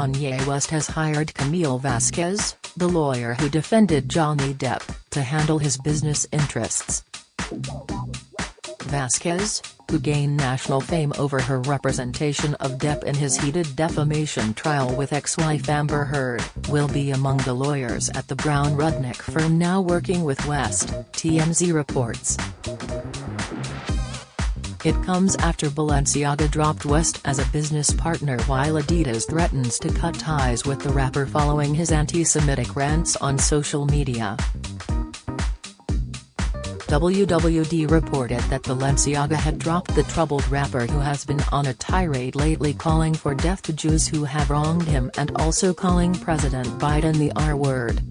Kanye West has hired Camille Vasques, the lawyer who defended Johnny Depp, to handle his business interests. Vasques, who gained national fame over her representation of Depp in his heated defamation trial with ex-wife Amber Heard, will be among the lawyers at the Brown Rudnick firm now working with West, TMZ reports. It comes after Balenciaga dropped West as a business partner while Adidas threatens to cut ties with the rapper following his anti-Semitic rants on social media. WWD reported that Balenciaga had dropped the troubled rapper who has been on a tirade lately calling for death to Jews who have wronged him and also calling President Biden the R-word.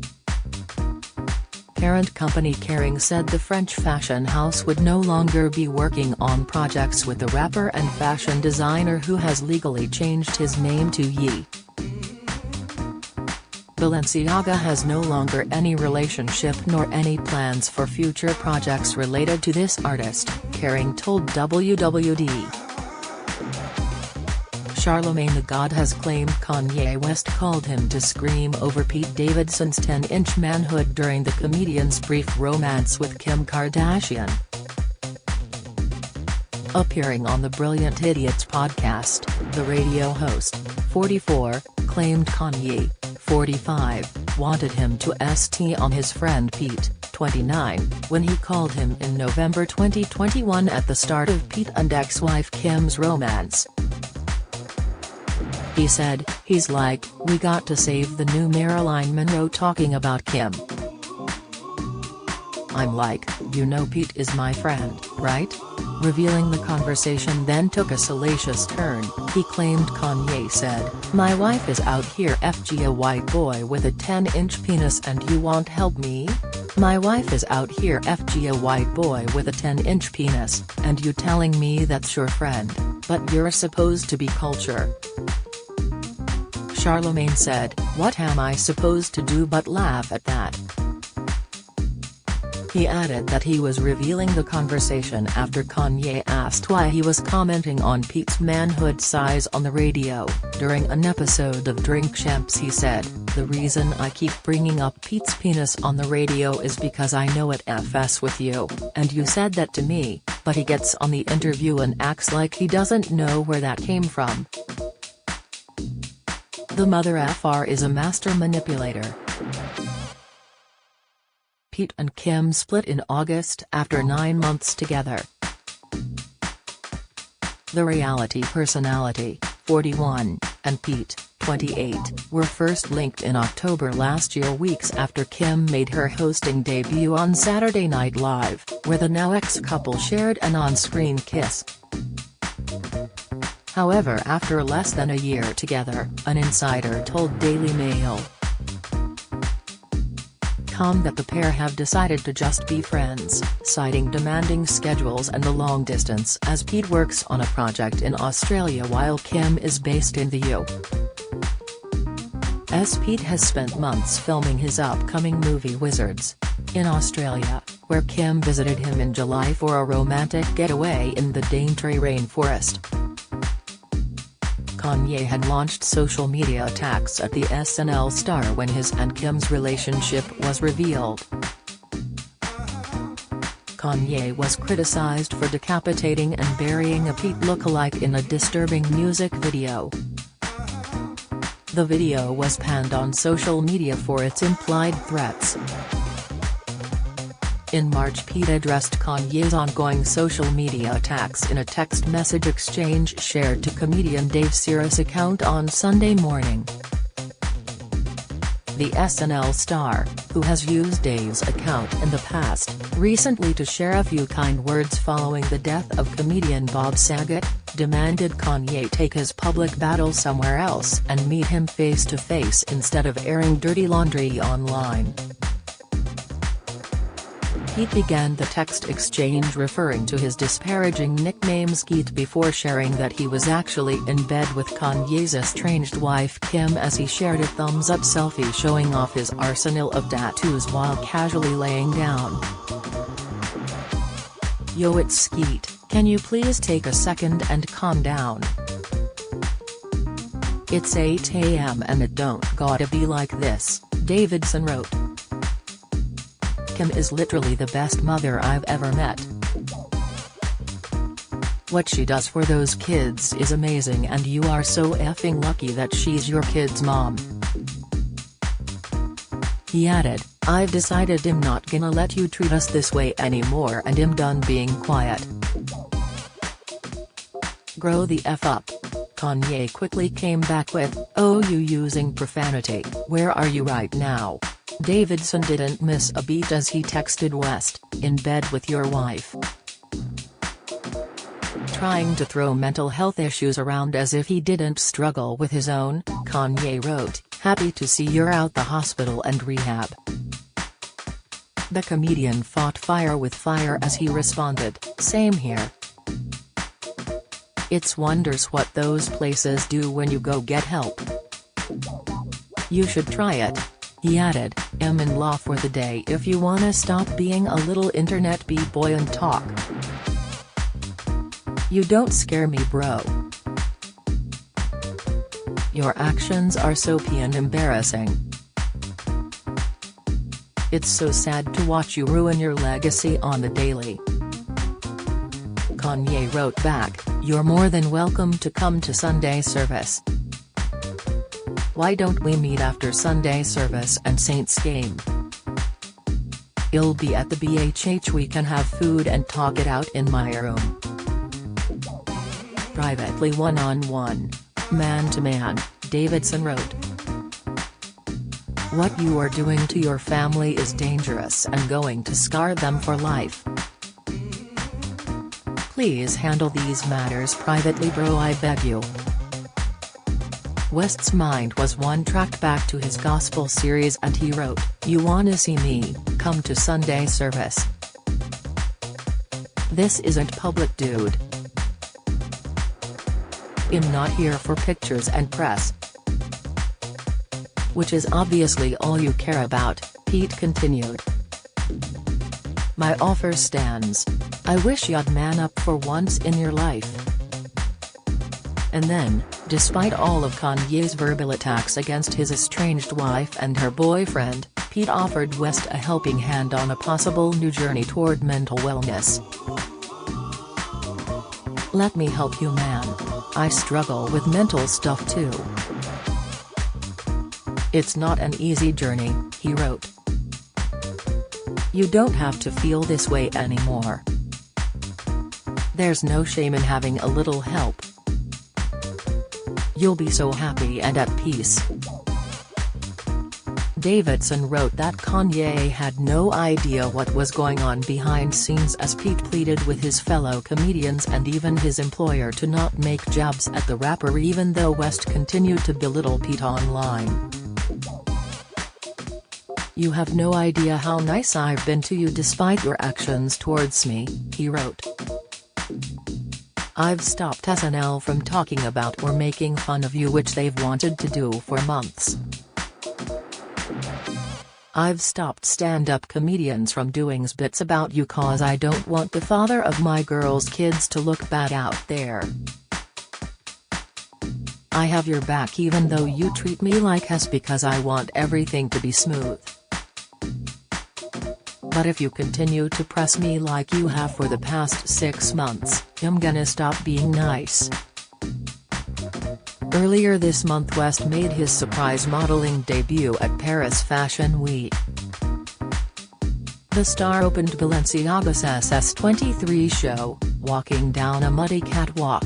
Parent company Kering said the French fashion house would no longer be working on projects with the rapper and fashion designer who has legally changed his name to Ye. Balenciaga has no longer any relationship nor any plans for future projects related to this artist, Kering told WWD. Charlemagne the God has claimed Kanye West called him to scream over Pete Davidson's 10-inch manhood during the comedian's brief romance with Kim Kardashian. Appearing on the Brilliant Idiots podcast, the radio host, 44, claimed Kanye, 45, wanted him to st on his friend Pete, 29, when he called him in November 2021 at the start of Pete and ex-wife Kim's romance. He said, "He's like, we got to save the new Marilyn Monroe talking about Kim. I'm like, you know Pete is my friend, right?" Revealing the conversation then took a salacious turn, he claimed Kanye said, "My wife is out here FG a white boy with a 10-inch penis and you won't help me? My wife is out here FG a white boy with a 10-inch penis, and you telling me that's your friend, but you're supposed to be culture." Charlemagne said, "What am I supposed to do but laugh at that?" He added that he was revealing the conversation after Kanye asked why he was commenting on Pete's manhood size on the radio. During an episode of Drink Champs he said, "The reason I keep bringing up Pete's penis on the radio is because I know it f's with you, and you said that to me," but he gets on the interview and acts like he doesn't know where that came from. The mother fr is a master manipulator. Pete and Kim split in August after 9 months together. The reality personality, 41, and Pete, 28, were first linked in October last year, weeks after Kim made her hosting debut on Saturday Night Live, where the now ex-couple shared an on-screen kiss. However, after less than a year together, an insider told Daily Mail that the pair have decided to just be friends, citing demanding schedules and the long distance as Pete works on a project in Australia while Kim is based in the US. Pete has spent months filming his upcoming movie Wizards in Australia, where Kim visited him in July for a romantic getaway in the Daintree rainforest. Kanye had launched social media attacks at the SNL star when his and Kim's relationship was revealed. Kanye was criticized for decapitating and burying a Pete lookalike in a disturbing music video. The video was panned on social media for its implied threats. In March, Pete addressed Kanye's ongoing social media attacks in a text message exchange shared to comedian Dave Sirus' account on Sunday morning. The SNL star, who has used Dave's account in the past, recently to share a few kind words following the death of comedian Bob Saget, demanded Kanye take his public battle somewhere else and meet him face-to-face instead of airing dirty laundry online. Pete began the text exchange referring to his disparaging nickname Skeet before sharing that he was actually in bed with Kanye's estranged wife Kim as he shared a thumbs-up selfie showing off his arsenal of tattoos while casually laying down. "Yo, it's Skeet, can you please take a second and calm down?" It's 8 a.m. and it don't gotta be like this, Davidson wrote. Kim is literally the best mother I've ever met. What she does for those kids is amazing, and you are so effing lucky that she's your kid's mom. He added, I've decided I'm not gonna let you treat us this way anymore, and I'm done being quiet. Grow the F up. Kanye quickly came back with, oh, you using profanity, where are you right now? Davidson didn't miss a beat as he texted West, in bed with your wife. Trying to throw mental health issues around as if he didn't struggle with his own, Kanye wrote, happy to see you're out the hospital and rehab. The comedian fought fire with fire as he responded, same here. It's wonders what those places do when you go get help. You should try it. He added, I'm in law for the day if you wanna stop being a little internet b-boy and talk. You don't scare me, bro. Your actions are so pee and embarrassing. It's so sad to watch you ruin your legacy on the daily. Kanye wrote back, you're more than welcome to come to Sunday service. Why don't we meet after Sunday service and Saints game? I'll be at the BHH, we can have food and talk it out in my room. Privately, one-on-one, man-to-man, Davidson wrote. What you are doing to your family is dangerous and going to scar them for life. Please handle these matters privately, bro, I beg you. West's mind was one track back to his gospel series, and he wrote, you wanna see me, come to Sunday service. This isn't public, dude. I'm not here for pictures and press. Which is obviously all you care about, Pete continued. My offer stands. I wish you'd man up for once in your life. And then, despite all of Kanye's verbal attacks against his estranged wife and her boyfriend, Pete offered West a helping hand on a possible new journey toward mental wellness. Let me help you, man. I struggle with mental stuff too. It's not an easy journey, he wrote. You don't have to feel this way anymore. There's no shame in having a little help. You'll be so happy and at peace. Davidson wrote that Kanye had no idea what was going on behind scenes as Pete pleaded with his fellow comedians and even his employer to not make jabs at the rapper, even though West continued to belittle Pete online. You have no idea how nice I've been to you despite your actions towards me, he wrote. I've stopped SNL from talking about or making fun of you, which they've wanted to do for months. I've stopped stand-up comedians from doing bits about you cause I don't want the father of my girl's kids to look bad out there. I have your back even though you treat me like ass because I want everything to be smooth. But if you continue to press me like you have for the past 6 months, I'm gonna stop being nice. Earlier this month, West made his surprise modeling debut at Paris Fashion Week. The star opened Balenciaga's SS23 show, walking down a muddy catwalk.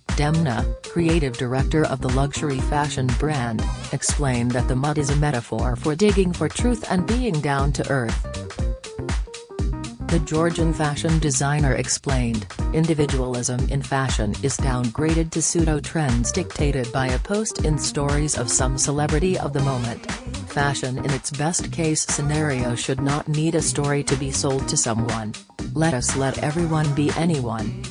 Demna, creative director of the luxury fashion brand, explained that the mud is a metaphor for digging for truth and being down to earth. The Georgian fashion designer explained, individualism in fashion is downgraded to pseudo-trends dictated by a post in stories of some celebrity of the moment. Fashion in its best case scenario should not need a story to be sold to someone. Let us let everyone be anyone.